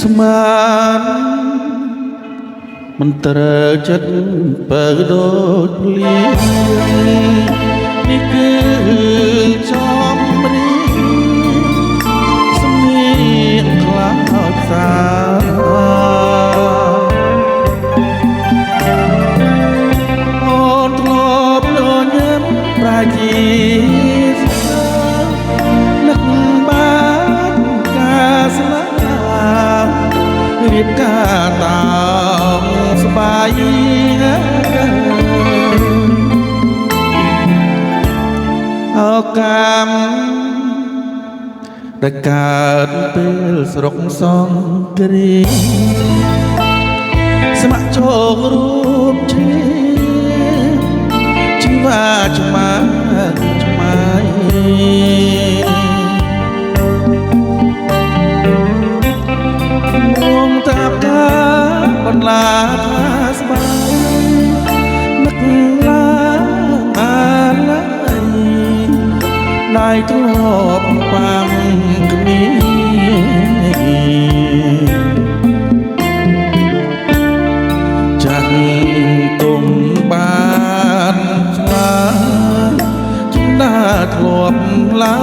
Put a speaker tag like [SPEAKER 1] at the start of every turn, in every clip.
[SPEAKER 1] ស្មានមិនត្រូវចិត្តបើដូចលៀងនេះគឺចំរៀងសំនៀងខ្លាំងឲ្យសាអូនធ្លាប់ញញឹមប្រាជានឹកបានការស្លាប់រៀបការតោសបាយអោកម្មដែលកើតពេលស្រុកសង្គ្រាមស្ម័គ្រចូលរួមជីវាឆ្មាឆ្មាយមុំតាប់ការបន្លាថាស្បាយនឹកឡាអាឡៃដៃធ្លាប់បាំងគ្នាចាស់ទុំបានឆ្លាចំណាធ្លាប់ឡា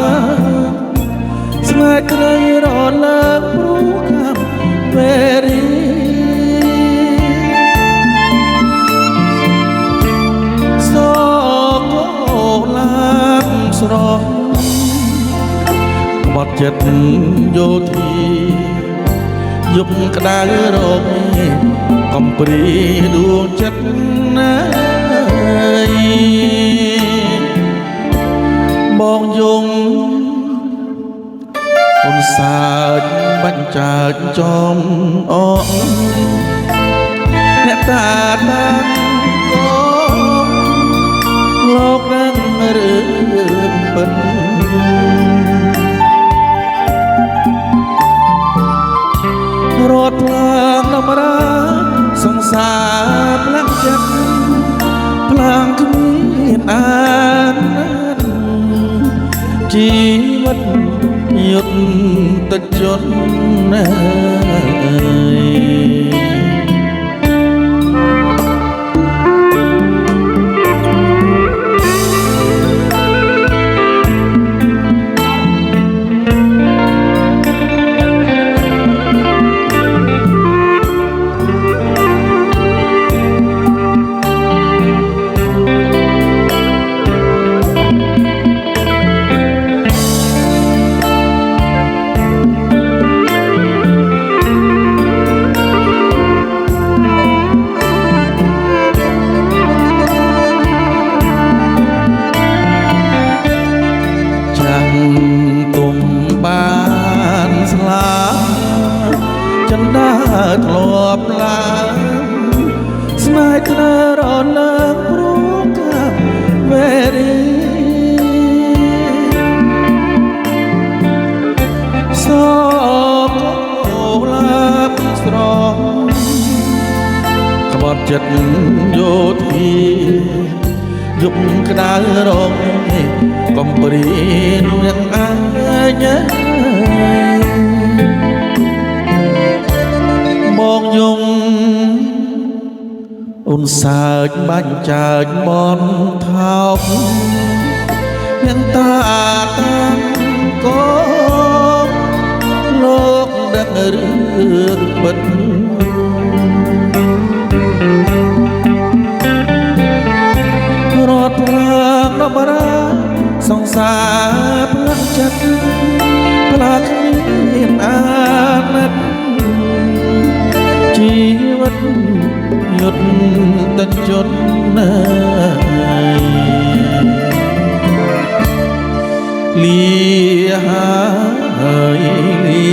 [SPEAKER 1] ស្នេហ៍ក្រីរលើកព្រោះកម្មវេរីសូកូឡាបស្រស់បត់ចិត្តយោធីយុគក្តៅរោគកំព្រីដួងចិត្តណាយបងយងអូនសើចបាញ់ចាចចំអងអ្នកតាតាកងលោកនឹងរឿងពិតរត់ផ្លាំងដំរាសង្សារផ្លាំងចិត្តផ្លាំងគ្មានអានជីវិតយុទ្ធជនណាចន្ទាធ្លាប់ឡើងស្នេហ៍ក្រើរលើកព្រោះកម្មវេរីសូកូឡាបស្រស់ក្បត់ចិត្តយោធីយុគក្តៅរងកំព្រីនឹងអាញបងយងអូនសើចបាញ់ចាចបនថោកអ្នកតាតាកងលោកដឹករឿងពិតរត់ផ្លាំងដំរាសង្សារផ្លាក់ចិត្តផ្លាក់មានអាណិតជីវិតយុទ្ធជនណាលីហើយលី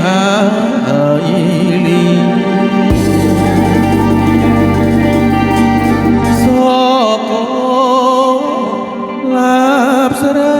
[SPEAKER 1] ហើយលីសូកូឡាបស្រី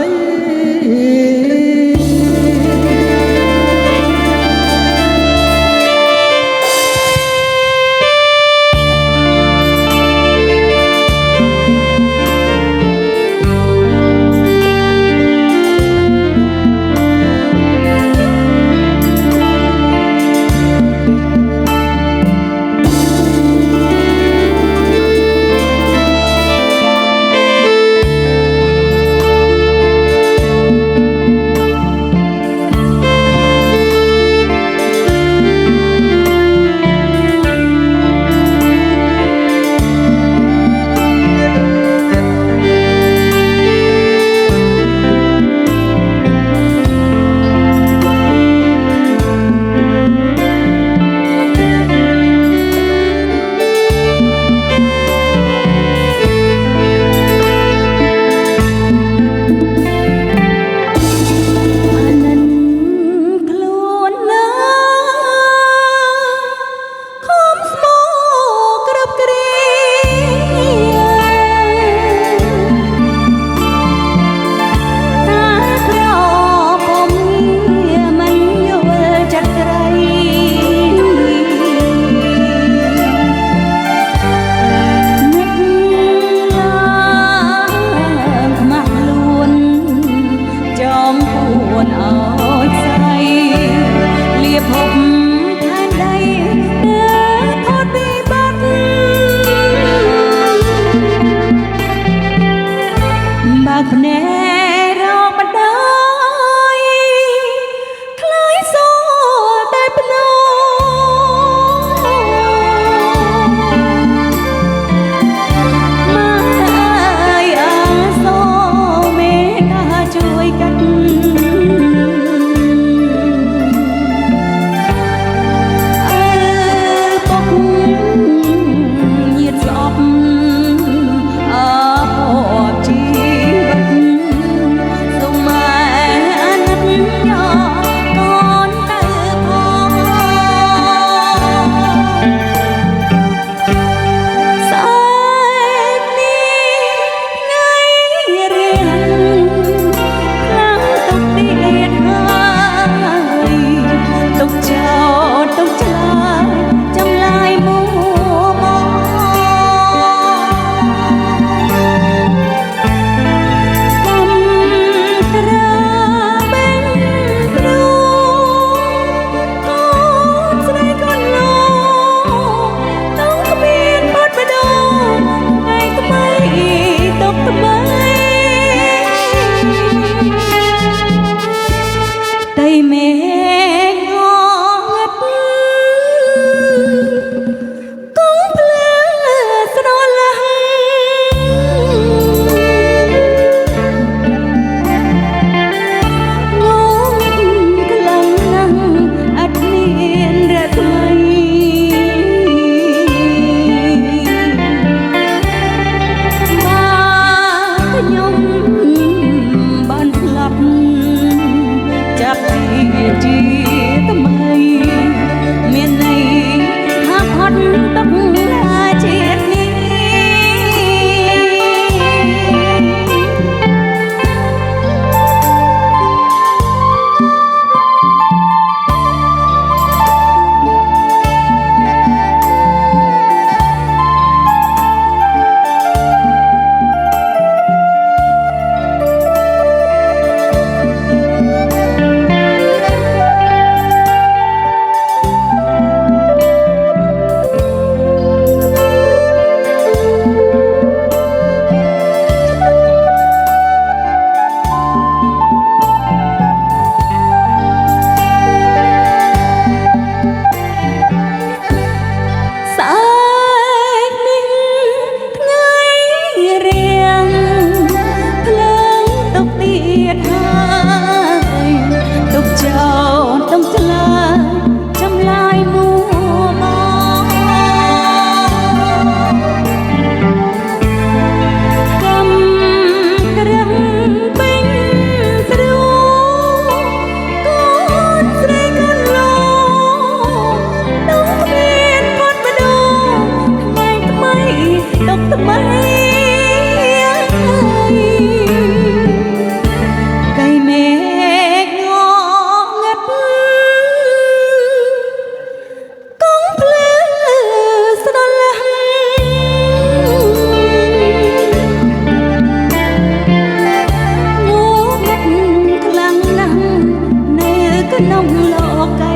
[SPEAKER 2] កៃ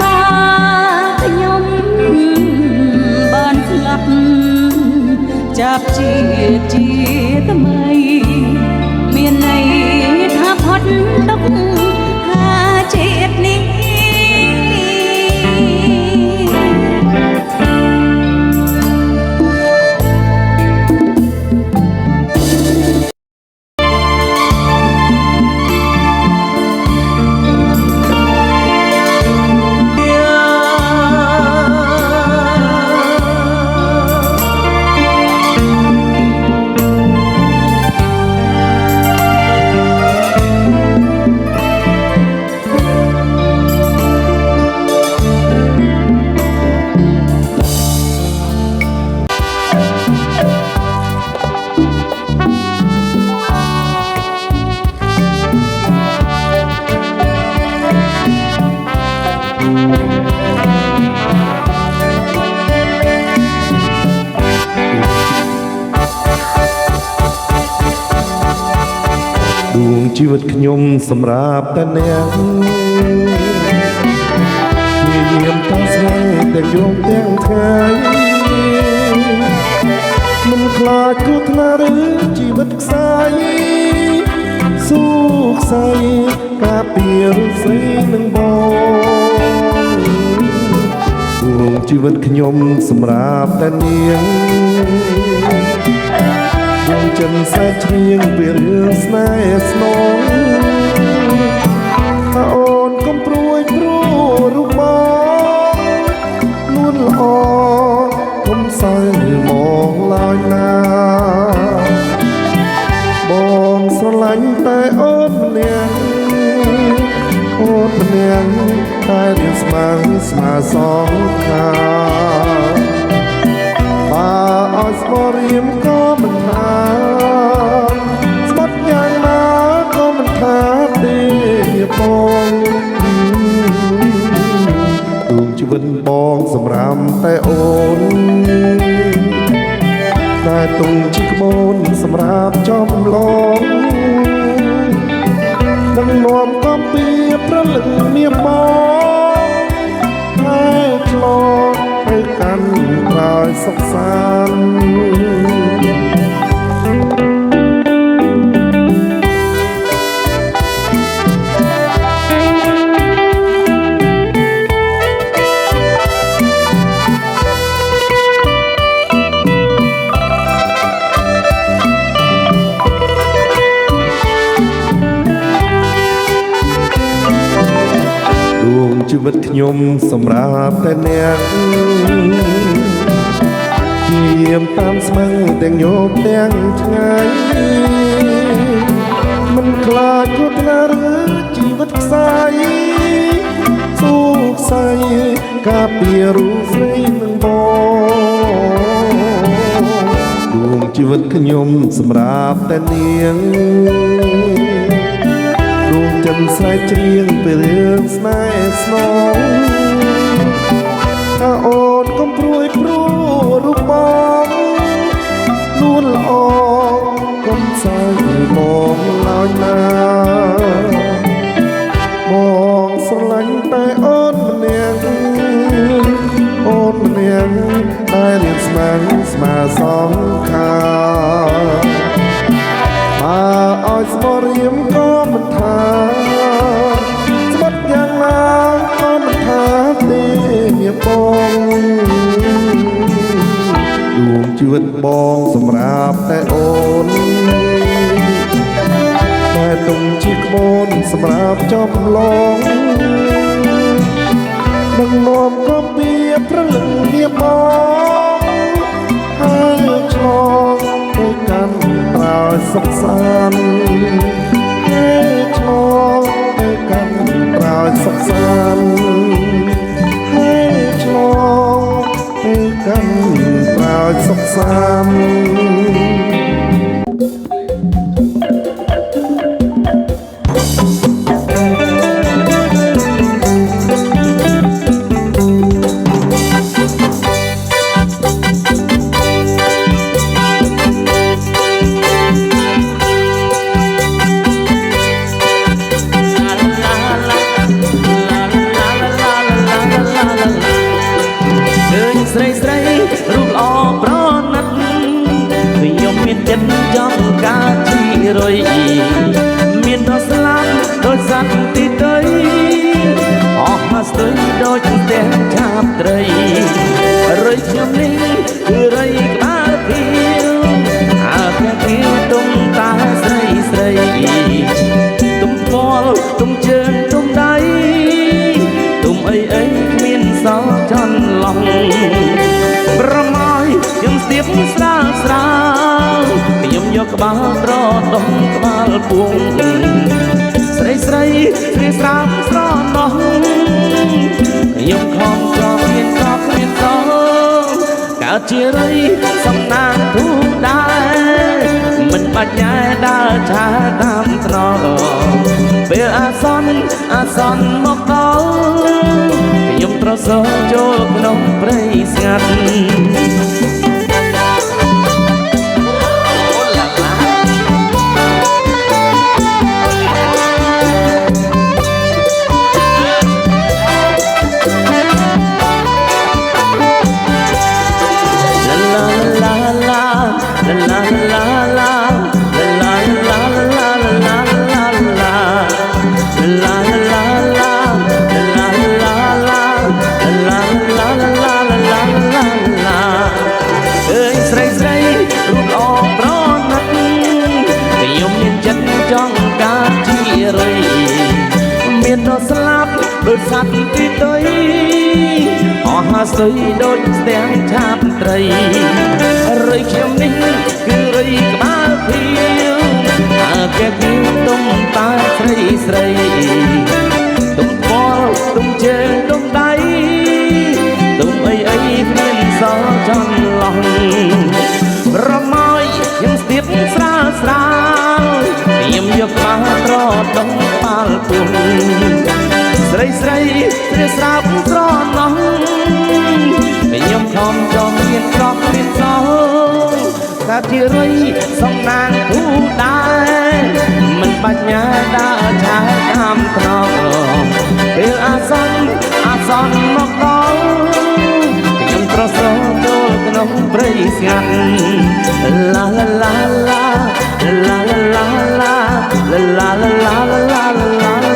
[SPEAKER 2] បើខ្ញុំបានស្លាប់ចាប់ជាថ្មីមានន័យថាផុតទុក្ខថាជាតិនេះ
[SPEAKER 3] ដួងជីវិតខ្ញុំសម្រាប់តែអ្នកព្យាយាមតាមស្វែងតែយំទាំងថ្ងៃមិនខ្លាចគ្រោះថ្នាក់ឬជីវិតខ្សាយស៊ូខ្សែការពាររស្រីនឹងបងដួងជីវិតខ្ញុំសម្រាប់តែនាងដួងចិនសែច្រៀងពីរឿងស្នេហ៍ស្នងថាអូនកុំព្រួយព្រួរូបបងលួនល្អកុំសើមងឡើយណាបងស្រឡាញ់តែអូនម្នាក់អូនម្នាក់តែរៀងស្មើស្មើសងខាបើឲ្យស្មោះរៀមក៏មិនថាស្បត់យ៉ាងណាក៏មិនថាទេបងដួងជីវិតបងសម្រាប់តែអូនតែទុំជីក្បូនសម្រាប់ចំឡងនឹងនាំកំពីប្រលឹងមានបងតែឆ្លងទៅកាន់ក្រោយសុខសាន្តជីវិតខ្ញុំសម្រាប់តែអ្នកព្យាយាមតាមស្មឹងទាំងយប់ទាំងថ្ងៃមិនខ្លាចគ្រោះថ្នាក់ឬជីវិតខ្សាយស៊ូខ្សែការពាររូបស្រីនឹងបងដួងជីវិតខ្ញុំសម្រាប់តែនាងដួងចិនស្រែកច្រៀងពីរឿងស្នេហ៍ស្នងថាអូនកុំព្រួយព្រួរូបបងលួនល្អកុំសើមងឡើយណាបងស្រឡាញ់តែអូនម្នាក់អូនម្នាក់តែរៀងស្មើស្មើសងខាបើឲ្យស្មោះរៀមក៏មិនថាស្បត់យ៉ាងណាក៏មិនថាទេមានបងដួងជីវិតបងសម្រាប់តែអូនតែទុំជាក្បូនសម្រាប់ចំឡងនឹងនាំក៏ពីប្រលឹងមានបងហើយឆ្លងទៅកាន់ក្រោយសុខសាន្តហើយឆ្លងទៅកាន់ក្រោយសុខសាន្តហើយឆ្លងទៅកាន់ក្រោយសុខសាន្ត
[SPEAKER 1] ល់ពួងស្រីស្រីស្រីស្រាមស្រណោះខ្ញុំខំជាប់មានក៏គ្មានតកើតជារីសំណាងទូដែរមិនបាច់ញ៉ែដើរឆាតាមត្រង់ពេលអាសន្នមកដល់ខ្ញុំត្រូវសោចូលក្នុងព្រៃស្ងាត់មានរស្លាប់ដូចសត្វទីទុយអស់ហាស្ទុយដូចស្ទាំងឆាបត្រីរីខ្ញុំនេះគឺរីក្បាលភៀវអើកែគៀវទុំតាស្រីស្រីទុំបលទុំជើងទុំដៃទុំអីអីគ្មានសល់ចន្លោះរមយខ្ញុំស្ទាបស្រាលស្រាលខ្ញុំយកក្បាលត្រដងប៉ាល់ពុនស្រីស្រីស្រីស្រាប់ស្រណោះខ្ញុំខំចង់មានក្រក់មានសោកើតជារុយសំណាងទូដែរមិនបាច់ញ៉ាដើរឆាតាមត្រង់ពេលអាសន្នមកដល់ខ្ញុំប្រសើរចូលក្នុងព្រៃស្ងាត់ឡាឡាឡាឡាឡាឡាឡាឡាឡាឡាឡាឡាឡា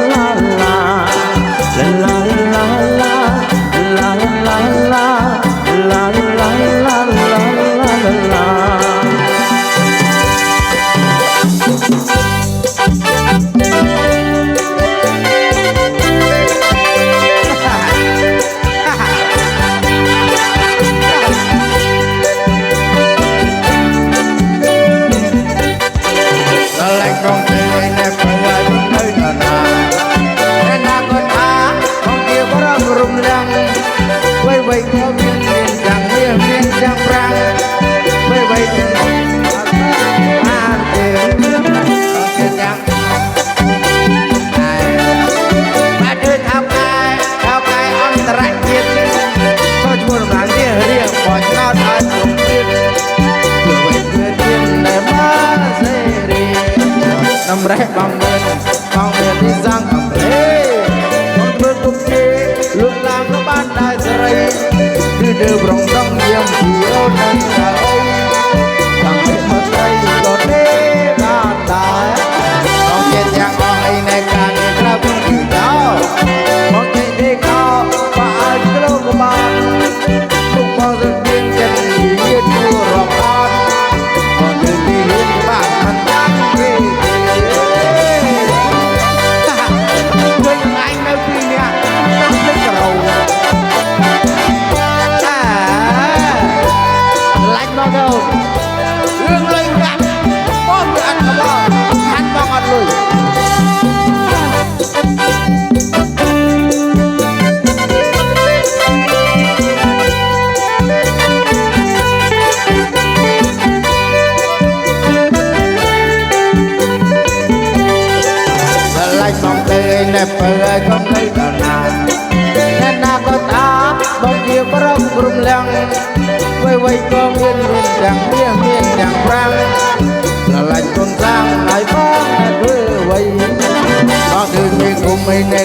[SPEAKER 1] រះបងមានទីសាំងកំភ្លេคนធ្វើទុកគេលួចឡានក៏បានដែរសេរីគឺដើរប្រងដងយាមពីអូននឹងតែអីតាមពេលមកស្រីក៏ទេបានដែរបងចិត្តយ៉ាងអស់អីនៃការងារក្រៅពីដល់បងចេញទេក៏បើឲ្យគ្រូក៏បានទុកបងទៅទៀងចិត្តមានគួររកអត់បងទៅទីលឿនបានមិនបានទេរឿងលេងកាក់បងវាអត់មកហាត់បងអត់លុយឡាយបងទៅឯណែបើឲ្យកុំទៅដល់ណាណែណាក៏តាបងជាប្រឹងព្រមលាំងវ័យក៏មានទាំងមានទាំងប្រាំងស្រឡាញ់កូនសាំងហើយបងធ្វើអ្វីបងគឺមានគុំឯណែ